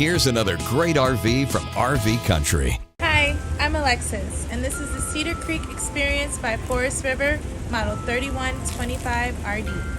here's another great RV from RV Country. Hi, I'm Alexis, and this is the Cedar Creek Experience by Forest River, model 3125RD.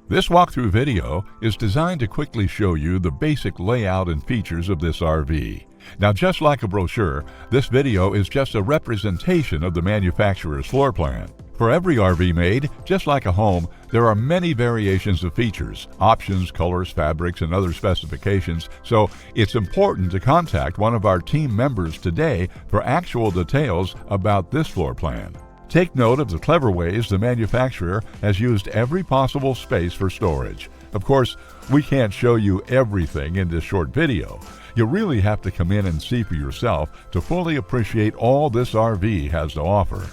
This walkthrough video is designed to quickly show you the basic layout and features of this RV. Now, just like a brochure, this video is just a representation of the manufacturer's floor plan. For every RV made, just like a home, there are many variations of features, options, colors, fabrics, and other specifications, so it's important to contact one of our team members today for actual details about this floor plan. Take note of the clever ways the manufacturer has used every possible space for storage. Of course, we can't show you everything in this short video. You really have to come in and see for yourself to fully appreciate all this RV has to offer.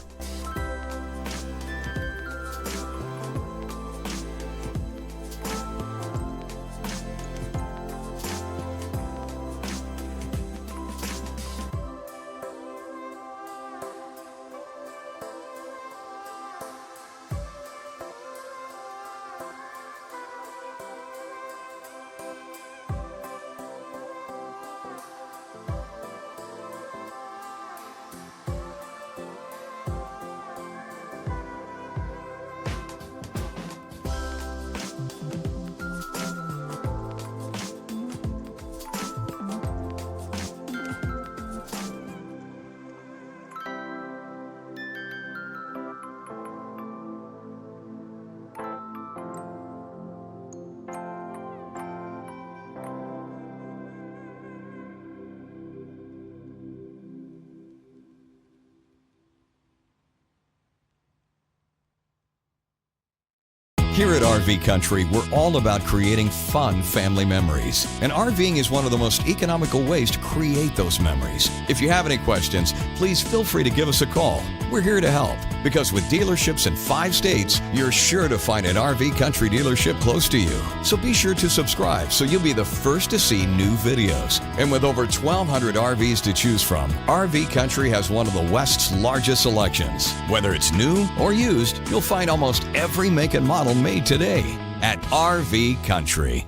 Here at RV Country, we're all about creating fun family memories. And RVing is one of the most economical ways to create those memories. If you have any questions, please feel free to give us a call. We're here to help, because with dealerships in 5 states, you're sure to find an RV Country dealership close to you. So be sure to subscribe so you'll be the first to see new videos. And with over 1,200 RVs to choose from, RV Country has one of the West's largest selections. Whether it's new or used, you'll find almost every make and model made today at RV Country.